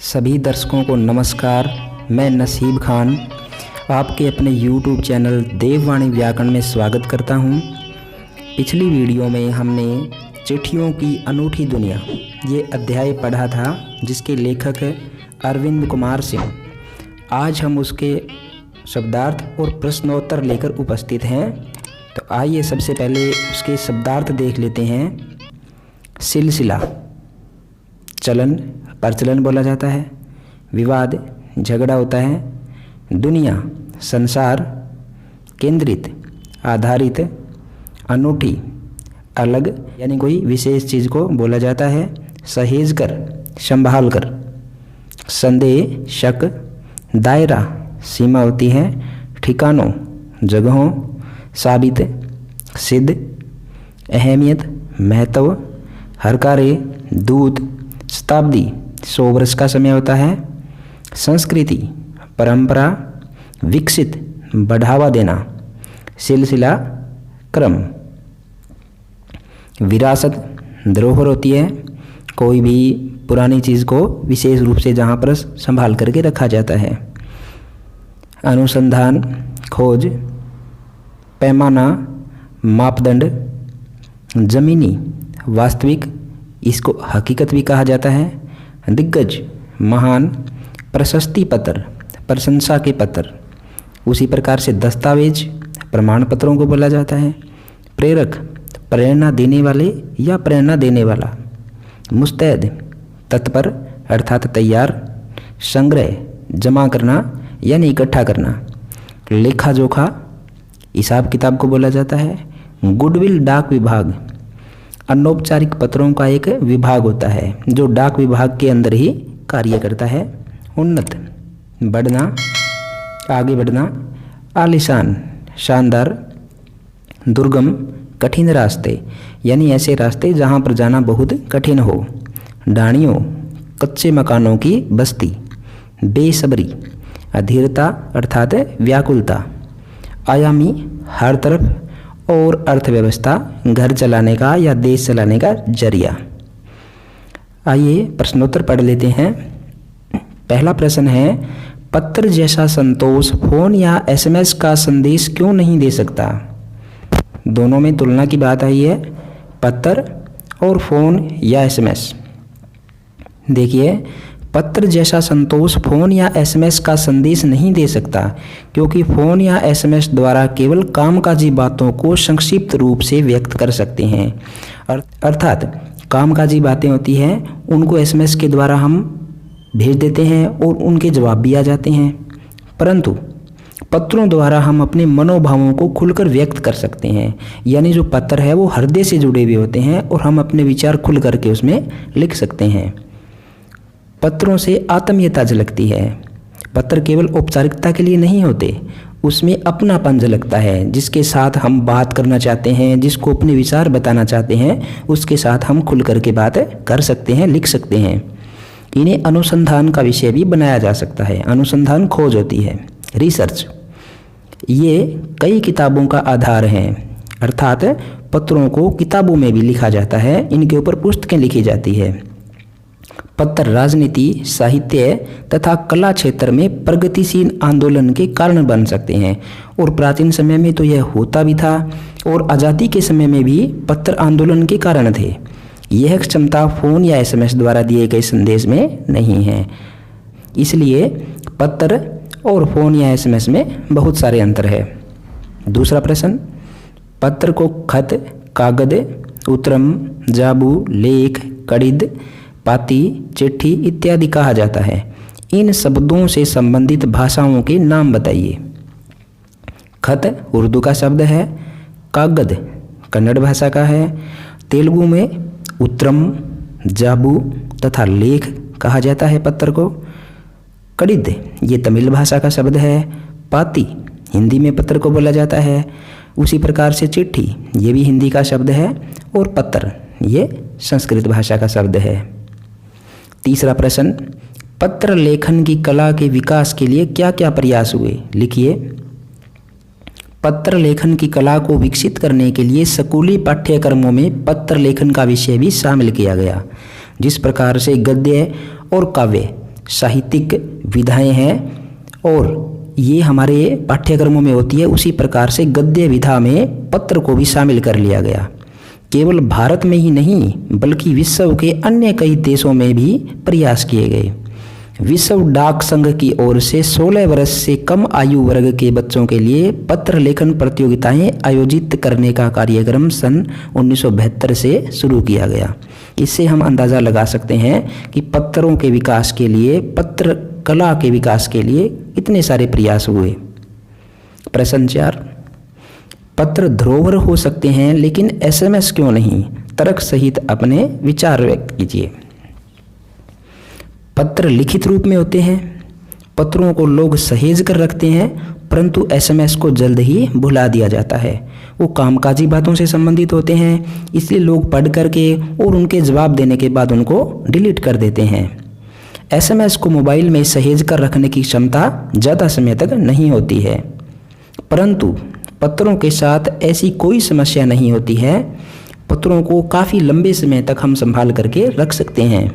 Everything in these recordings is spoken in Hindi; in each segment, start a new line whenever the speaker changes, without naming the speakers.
सभी दर्शकों को नमस्कार। मैं नसीब खान आपके अपने YouTube चैनल देववाणी व्याकरण में स्वागत करता हूं। पिछली वीडियो में हमने चिट्ठियों की अनूठी दुनिया ये अध्याय पढ़ा था, जिसके लेखक अरविंद कुमार सिंह। आज हम उसके शब्दार्थ और प्रश्नोत्तर लेकर उपस्थित हैं। तो आइए सबसे पहले उसके शब्दार्थ देख लेते हैं। सिलसिला चलन, प्रचलन बोला जाता है। विवाद झगड़ा होता है। दुनिया संसार। केंद्रित आधारित। अनूठी अलग यानी कोई विशेष चीज़ को बोला जाता है। सहेज कर संभाल कर। संदेह शक। दायरा सीमा होती है। ठिकानों जगहों। साबित सिद्ध। अहमियत महत्व। हरकारे दूत। शताब्दी 100 वर्ष का समय होता है। संस्कृति परंपरा। विकसित बढ़ावा देना। सिलसिला क्रम। विरासत धरोहर होती है, कोई भी पुरानी चीज़ को विशेष रूप से जहाँ पर संभाल करके रखा जाता है। अनुसंधान खोज। पैमाना मापदंड। जमीनी वास्तविक, इसको हकीकत भी कहा जाता है। दिग्गज महान। प्रशस्ति पत्र प्रशंसा के पत्र। उसी प्रकार से दस्तावेज प्रमाण पत्रों को बोला जाता है। प्रेरक प्रेरणा देने वाले या प्रेरणा देने वाला। मुस्तैद तत्पर अर्थात तैयार। संग्रह जमा करना यानी इकट्ठा करना। लेखा जोखा हिसाब किताब को बोला जाता है। गुडविल डाक विभाग अनौपचारिक पत्रों का एक विभाग होता है जो डाक विभाग के अंदर ही कार्य करता है। उन्नत बढ़ना आगे बढ़ना। आलिशान शानदार। दुर्गम कठिन रास्ते यानी ऐसे रास्ते जहाँ पर जाना बहुत कठिन हो। डाणियों कच्चे मकानों की बस्ती। बेसब्री अधीरता अर्थात व्याकुलता। आयामी हर तरफ। और अर्थव्यवस्था घर चलाने का या देश चलाने का जरिया। आइए प्रश्नोत्तर पढ़ लेते हैं। पहला प्रश्न है, पत्र जैसा संतोष फोन या एसएमएस का संदेश क्यों नहीं दे सकता? दोनों में तुलना की बात आई है, पत्र और फोन या एसएमएस। देखिए, पत्र जैसा संतोष फोन या एसएमएस का संदेश नहीं दे सकता, क्योंकि फोन या एसएमएस द्वारा केवल कामकाजी बातों को संक्षिप्त रूप से व्यक्त कर सकते हैं। अर्थात कामकाजी बातें होती हैं, उनको एसएमएस के द्वारा हम भेज देते हैं और उनके जवाब भी आ जाते हैं। परंतु पत्रों द्वारा हम अपने मनोभावों को खुलकर व्यक्त कर सकते हैं। यानी जो पत्र है वो हृदय से जुड़े हुए होते हैं और हम अपने विचार खुल करके उसमें लिख सकते हैं। पत्रों से आत्मीयता झलकती है। पत्र केवल औपचारिकता के लिए नहीं होते, उसमें अपनापन झलकता है। जिसके साथ हम बात करना चाहते हैं, जिसको अपने विचार बताना चाहते हैं, उसके साथ हम खुल करके बात कर सकते हैं, लिख सकते हैं। इन्हें अनुसंधान का विषय भी बनाया जा सकता है। अनुसंधान खोज होती है, रिसर्च। ये कई किताबों का आधार है, अर्थात पत्रों को किताबों में भी लिखा जाता है, इनके ऊपर पुस्तकें लिखी जाती है। पत्र राजनीति साहित्य तथा कला क्षेत्र में प्रगतिशील आंदोलन के कारण बन सकते हैं। और प्राचीन समय में तो यह होता भी था, और आज़ादी के समय में भी पत्र आंदोलन के कारण थे। यह क्षमता फोन या एसएमएस द्वारा दिए गए संदेश में नहीं है। इसलिए पत्र और फोन या एसएमएस में बहुत सारे अंतर है। दूसरा प्रश्न, पत्र को खत कागज उत्तरम जाबू लेख कड़िद पाती चिट्ठी इत्यादि कहा जाता है। इन शब्दों से संबंधित भाषाओं के नाम बताइए। खत उर्दू का शब्द है। कागज कन्नड़ भाषा का है। तेलुगु में उत्तरम जाबू तथा लेख कहा जाता है पत्र को। कड़िद ये तमिल भाषा का शब्द है। पाती हिंदी में पत्र को बोला जाता है। उसी प्रकार से चिट्ठी ये भी हिंदी का शब्द है, और पत्र ये संस्कृत भाषा का शब्द है। तीसरा प्रश्न, पत्र लेखन की कला के विकास के लिए क्या क्या प्रयास हुए? लिखिए। पत्र लेखन की कला को विकसित करने के लिए स्कूली पाठ्यक्रमों में पत्र लेखन का विषय भी शामिल किया गया। जिस प्रकार से गद्य और काव्य साहित्यिक विधाएं हैं और ये हमारे पाठ्यक्रमों में होती है। उसी प्रकार से गद्य विधा में पत्र को भी शामिल कर लिया गया। केवल भारत में ही नहीं बल्कि विश्व के अन्य कई देशों में भी प्रयास किए गए। विश्व डाक संघ की ओर से 16 वर्ष से कम आयु वर्ग के बच्चों के लिए पत्र लेखन प्रतियोगिताएं आयोजित करने का कार्यक्रम सन 1972 से शुरू किया गया। इससे हम अंदाज़ा लगा सकते हैं कि पत्रों के विकास के लिए, पत्र कला के विकास के लिए इतने सारे प्रयास हुए। प्रश्न 4, पत्र धरोहर हो सकते हैं लेकिन SMS क्यों नहीं? तर्क सहित अपने विचार व्यक्त कीजिए। पत्र लिखित रूप में होते हैं, पत्रों को लोग सहेज कर रखते हैं, परंतु SMS को जल्द ही भुला दिया जाता है। वो कामकाजी बातों से संबंधित होते हैं, इसलिए लोग पढ़ करके और उनके जवाब देने के बाद उनको डिलीट कर देते हैं। SMS को मोबाइल में सहेज कर रखने की क्षमता ज़्यादा समय तक नहीं होती है, परंतु पत्रों के साथ ऐसी कोई समस्या नहीं होती है। पत्रों को काफ़ी लंबे समय तक हम संभाल करके रख सकते हैं।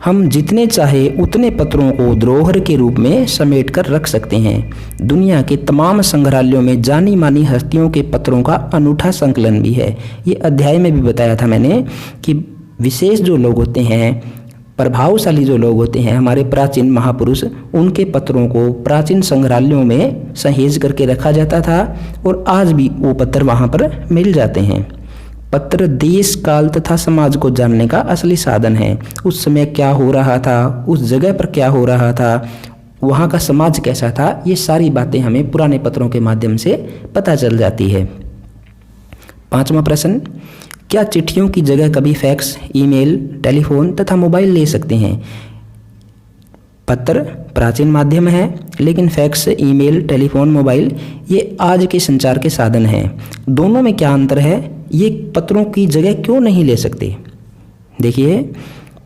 हम जितने चाहे उतने पत्रों को धरोहर के रूप में समेट कर रख सकते हैं। दुनिया के तमाम संग्रहालयों में जानी मानी हस्तियों के पत्रों का अनूठा संकलन भी है। ये अध्याय में भी बताया था मैंने कि विशेष जो लोग होते हैं, प्रभावशाली जो लोग होते हैं, हमारे प्राचीन महापुरुष, उनके पत्रों को प्राचीन संग्रहालयों में सहेज करके रखा जाता था और आज भी वो पत्र वहाँ पर मिल जाते हैं। पत्र देश काल तथा समाज को जानने का असली साधन है। उस समय क्या हो रहा था, उस जगह पर क्या हो रहा था, वहाँ का समाज कैसा था, ये सारी बातें हमें पुराने पत्रों के माध्यम से पता चल जाती है। 5वां प्रश्न, क्या चिट्ठियों की जगह कभी फैक्स, ईमेल, टेलीफोन तथा मोबाइल ले सकते हैं? पत्र प्राचीन माध्यम है, लेकिन फैक्स, ईमेल, टेलीफोन, मोबाइल ये आज के संचार के साधन हैं। दोनों में क्या अंतर है? ये पत्रों की जगह क्यों नहीं ले सकते? देखिए,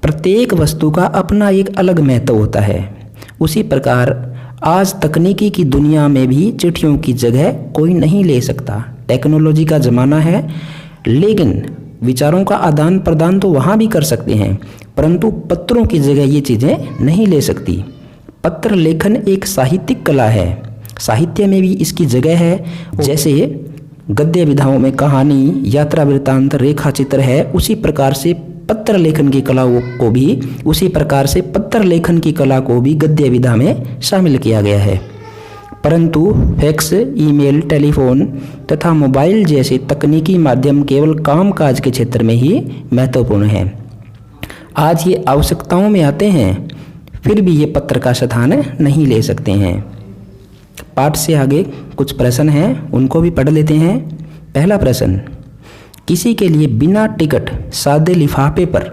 प्रत्येक वस्तु का अपना एक अलग महत्व होता है। उसी प्रकार आज तकनीकी की दुनिया में भी चिट्ठियों की जगह कोई नहीं ले सकता। टेक्नोलॉजी का ज़माना है, लेकिन विचारों का आदान प्रदान तो वहाँ भी कर सकते हैं, परंतु पत्रों की जगह ये चीज़ें नहीं ले सकती। पत्र लेखन एक साहित्यिक कला है, साहित्य में भी इसकी जगह है। जैसे गद्य विधाओं में कहानी, यात्रा वृत्तांत, रेखा चित्र है, उसी प्रकार से पत्र लेखन की कला को भी पत्र लेखन की कला को भी गद्य विधा में शामिल किया गया है। परंतु फैक्स, ईमेल, टेलीफोन तथा मोबाइल जैसे तकनीकी माध्यम केवल कामकाज के क्षेत्र में ही महत्वपूर्ण है। आज ये आवश्यकताओं में आते हैं, फिर भी ये पत्र का स्थान नहीं ले सकते हैं। पाठ से आगे कुछ प्रश्न हैं, उनको भी पढ़ लेते हैं। पहला प्रश्न, किसी के लिए बिना टिकट सादे लिफाफे पर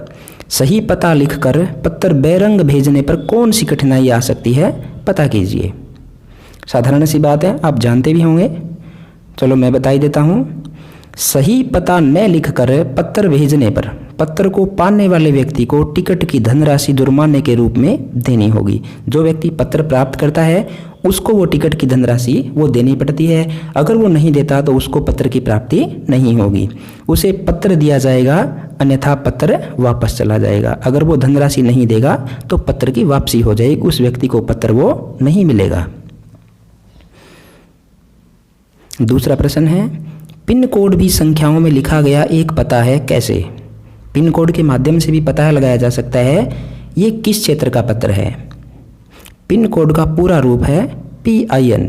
सही पता लिखकर पत्र बेरंग भेजने पर कौन सी कठिनाई आ सकती है, पता कीजिए। साधारण सी बात है, आप जानते भी होंगे, चलो मैं बता ही देता हूँ। सही पता न लिखकर पत्र भेजने पर पत्र को पाने वाले व्यक्ति को टिकट की धनराशि जुर्माने के रूप में देनी होगी। जो व्यक्ति पत्र प्राप्त करता है उसको वो टिकट की धनराशि वो देनी पड़ती है। अगर वो नहीं देता तो उसको पत्र की प्राप्ति नहीं होगी, उसे पत्र दिया जाएगा, अन्यथा पत्र वापस चला जाएगा। अगर वो धनराशि नहीं देगा तो पत्र की वापसी हो जाएगी, उस व्यक्ति को पत्र वो नहीं मिलेगा। दूसरा प्रश्न है, पिन कोड भी संख्याओं में लिखा गया एक पता है, कैसे? पिन कोड के माध्यम से भी पता लगाया जा सकता है ये किस क्षेत्र का पत्र है। पिन कोड का पूरा रूप है PIN,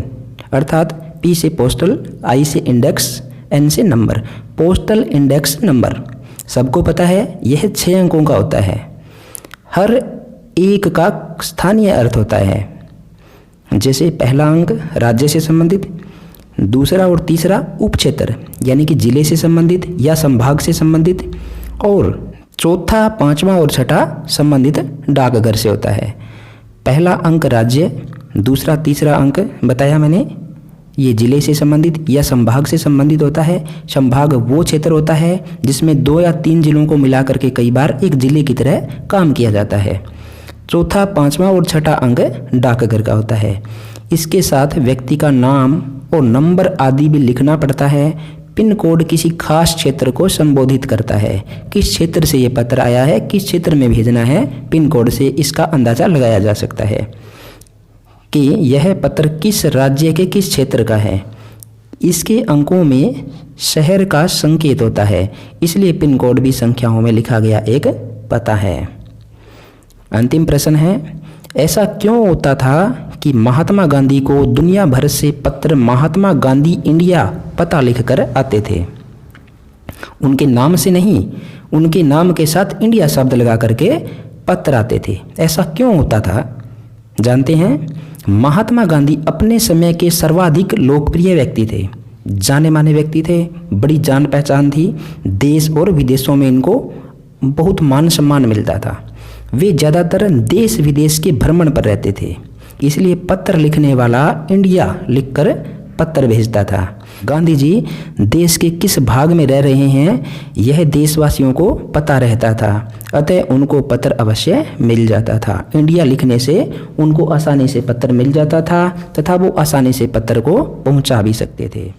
अर्थात P से पोस्टल, I से इंडेक्स, N से नंबर, पोस्टल इंडेक्स नंबर। सबको पता है यह 6 अंकों का होता है। हर एक का स्थानीय अर्थ होता है। जैसे पहला अंक राज्य से संबंधित, दूसरा और तीसरा उपक्षेत्र यानी कि जिले से संबंधित या संभाग से संबंधित, और चौथा, पांचवा और छठा संबंधित डाकघर से होता है। पहला अंक राज्य, दूसरा तीसरा अंक बताया मैंने ये जिले से संबंधित या संभाग से संबंधित होता है। संभाग वो क्षेत्र होता है जिसमें 2 या 3 जिलों को मिलाकर के कई बार एक जिले की तरह काम किया जाता है। चौथा, पांचवा और छठा अंक डाकघर का होता है। इसके साथ व्यक्ति का नाम और नंबर आदि भी लिखना पड़ता है। पिन कोड किसी खास क्षेत्र को संबोधित करता है। किस क्षेत्र से ये पत्र आया है, किस क्षेत्र में भेजना है, पिन कोड से इसका अंदाज़ा लगाया जा सकता है कि यह पत्र किस राज्य के किस क्षेत्र का है। इसके अंकों में शहर का संकेत होता है, इसलिए पिन कोड भी संख्याओं में लिखा गया एक पता है। अंतिम प्रश्न है, ऐसा क्यों होता था कि महात्मा गांधी को दुनिया भर से पत्र महात्मा गांधी इंडिया पता लिखकर आते थे? उनके नाम से नहीं, उनके नाम के साथ इंडिया शब्द लगा करके पत्र आते थे। ऐसा क्यों होता था जानते हैं? महात्मा गांधी अपने समय के सर्वाधिक लोकप्रिय व्यक्ति थे, जाने माने व्यक्ति थे, बड़ी जान पहचान थी, देश और विदेशों में इनको बहुत मान सम्मान मिलता था। वे ज़्यादातर देश विदेश के भ्रमण पर रहते थे, इसलिए पत्र लिखने वाला इंडिया लिखकर पत्र भेजता था। गांधी जी देश के किस भाग में रह रहे हैं यह देशवासियों को पता रहता था, अतः उनको पत्र अवश्य मिल जाता था। इंडिया लिखने से उनको आसानी से पत्र मिल जाता था तथा वो आसानी से पत्र को पहुंचा भी सकते थे।